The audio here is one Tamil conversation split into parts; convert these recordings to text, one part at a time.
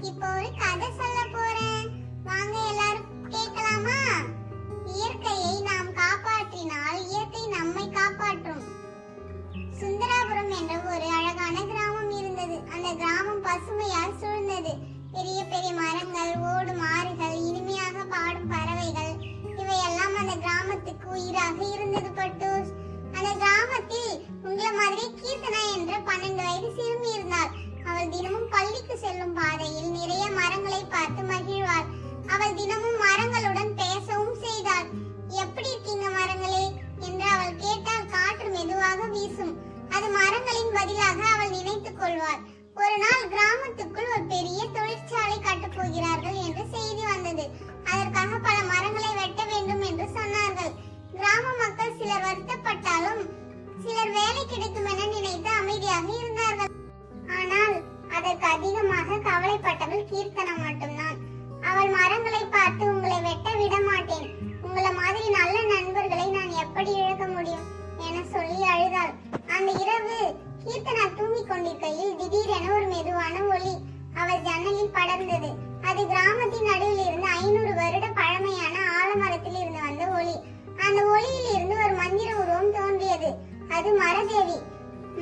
இப்போ ஒரு கதை சொல்ல போறேன். வாங்க எல்லாரும் கேட்கலாமா? இயற்கையை நாம் காப்பாற்றினால் இயற்கை நம்மை காப்பாற்றும். சுந்தராபுரம் என்ற ஒரு அழகான கிராமம் இருந்தது. அந்த கிராமம் பசுமையால் சூழ்ந்தது. பெரிய பெரிய மரங்கள், ஓடும் ஆறுகள், இனிமையாக பாடும் பறவைகள், இவையெல்லாம் அந்த கிராமத்துக்கு உயிராக இருந்தது. பட்டூஸ், அந்த கிராமத்தில் உங்களை மாதிரி கீர்த்தனா என்ற 12 வயது சிறுமி இருந்தாள். அவள் தினமும் பள்ளிக்கு செல்லும் பாதையில் நிறைய மரங்களை பார்த்து மகிழ்வாள். அவள் தினமும் மரங்களுடன் பேசவும் செய்தாள். எப்படி இருக்கீங்க மரங்களே என்று அவள் கேட்டால் காற்று மெதுவாக வீசும். அது மரங்களின் பதிலாக அவள் நினைத்துக் கொள்வாள். ஒரு நாள் கிராமத்துக்குள் ஒரு பெரிய தொழிற்சாலை கட்டப் போகிறார்கள் என்று செய்தி வந்தது. அதற்காக பல மரங்களை வெட்ட வேண்டும் என்று சொன்னார்கள். கிராம மக்கள் சிலர் வருத்தப்பட்டாலும் சிலர் வேலை கிடைக்கும் என நினைத்து அமைதியாக இருந்தார்கள். ஆனால் அதற்கு அதிகமாக கவலைப்பட்டவள் கீர்த்தனா மட்டும்தான். அவள் மரங்களை பார்த்து, உங்களை வெட்ட விட மாட்டேன், உங்களை மாதிரி நல்ல நண்பர்களை நான் எப்படி இழக்க முடியும் என சொல்லி அழுதாள். அந்த இரவு கீர்த்தனா தூங்கிக் கொண்டிருக்கையில் திடீரென ஒரு மெதுவான ஒலி அவள் ஜன்னலில் படர்ந்தது. அது கிராமத்தின் நடுவில் இருந்து 500 வருட பழமையான ஆலமரத்தில் இருந்து வந்த ஒலி. அந்த ஒளியில் இருந்து ஒரு மந்திர உருவம் தோன்றியது. அது மரதேவி.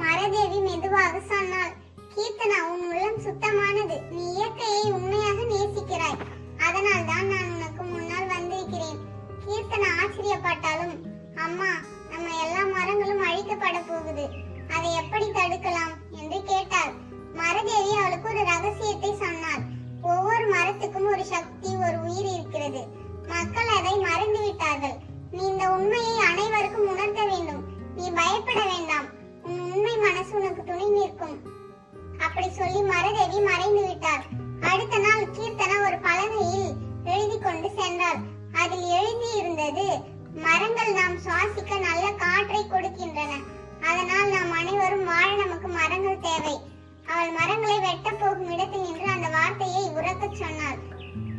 மரதேவி மெதுவாக சொன்னாள், கீர்த்தனா, உன் உள்ளம் சுத்தமானது. நீ இயற்கையை உண்மையாக நேசிக்கிறாய். அதனால் தான் நான் உனக்கு முன்னால் வந்திருக்கிறேன். கீர்த்தனா ஆச்சரியப்பட்டாலும், அம்மா, நம்ம எல்லா மரங்களும் அழிக்கப்பட போகுது, அதை எப்படி தடுக்கலாம் என்று கேட்டாள். மரதேவி அவளுக்கு ஒரு ரகசியத்தை சொன்னாள். ஒவ்வொரு மரத்துக்கும் ஒரு சக்தி, ஒரு உயிர் இருக்கிறது. மக்கள் அதை மறந்து விட்டார்கள். நீ இந்த உண்மையை அனைவருக்கும் உணர்த்த வேண்டும். நீ பயப்பட வேண்டாம். உன் உண்மை மனசு உனக்கு துணை நிற்கும். அப்படி சொல்லி மரதேவி மறைந்து விட்டார். அடுத்த நாள் கீர்த்தனா ஒரு பலகையில் எழுதி கொண்டு சென்றாள். அதில் எழுதி இருந்தது, மரங்கள் நாம் சுவாசிக்க நல்ல காற்றை கொடுக்கின்றன. அதனால் நாம் அனைவரும் வாழ நமக்கு மரங்கள் தேவை. அவள் மரங்களை வெட்ட போகும் இடத்தில் நின்று அந்த வார்த்தையை உரக்கச் சொன்னாள்.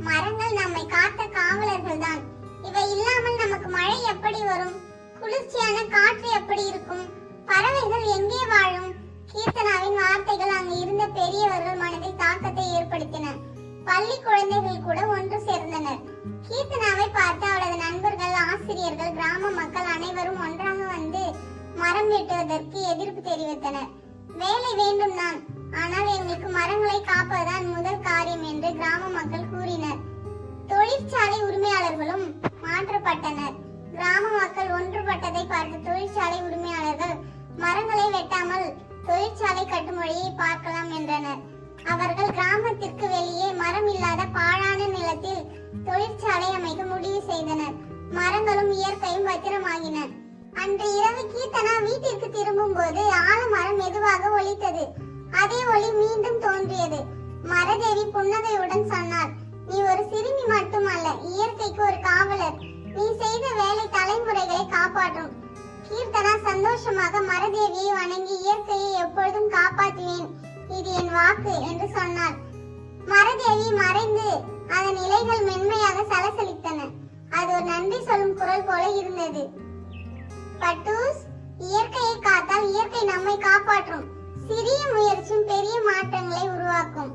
மரங்கள் நம்மை காத்த காவலர்கள் தான். இவை இல்லாமல் நமக்கு மழை எப்படி வரும்? குளிர்ச்சியான காற்று எப்படி இருக்கும்? பறவைகள் எங்கே வாழும்? கீர்த்தனாவின் வார்த்தைகள் அங்கு இருந்த பெரியவர்கள் மனதில் தாக்கத்தை ஏற்படுத்தின. பள்ளி குழந்தைகள் கூட ஒன்று சேர்ந்தனர். கீர்த்தனாவை பார்த்து அவளது நண்பர்கள், ஆசிரியர்கள், கிராம மக்கள் அனைவரும் ஒன்றாக வந்து மரம் வெட்டுவதற்கு எதிர்ப்பு தெரிவித்தனர். வேலை வேண்டும் தான், ஆனால் எங்களுக்கு மரங்களை காப்பதுதான் முதல் காரியம் என்று கிராம மக்கள் கூறினர். தொழிற்சாலை உரிமையாளர்களும் மாற்றப்பட்டனர். கிராம மக்கள் ஒன்றுபட்டதை பார்த்து தொழிற்சாலை உரிமையாளர்கள் மரங்களை வெட்டாமல் தொழிற்சாலை கட்டும் வழியை பார்க்கலாம் என்றனர். அவர்கள் கிராமத்திற்கு வெளியே மரம் இல்லாத பாழான நிலத்தில் தொழிற்சாலை அமைக்க முடிவு செய்தனர். மரங்களும் இயற்கையும் பத்திரமாகின. அன்று இரவு கீர்த்தனா வீட்டிற்கு திரும்பும் போது ஆலமரம் மெதுவாக ஒலித்தது. அதே ஒலி மீண்டும் தோன்றியது. மரதேவி புன்னகையுடன் சொன்னார், நீ ஒரு சிறுமி மட்டுமல்ல, இயற்கைக்கு ஒரு காவலர். நீ செய்த வேலை தலைமுறைகளை காப்பாற்றும். கீர்த்தனா சந்தோஷமாக மரதேவியை வணங்கி, இயற்கையை எப்பொழுதும் காப்பாற்றுவேன், இது என் வாக்கு என்று சொன்னார். மரதேவி மறைந்து அதன் இலைகள் மென்மையாக சலசலித்தன. அது ஒரு நன்றி சொல்லும் குரல் போல இருந்தது. பட்டூஸ், இயற்கையை காத்தால் இயற்கை நம்மை காப்பாற்றும். சிறிய முயற்சியும் பெரிய மாற்றங்களை உருவாக்கும்.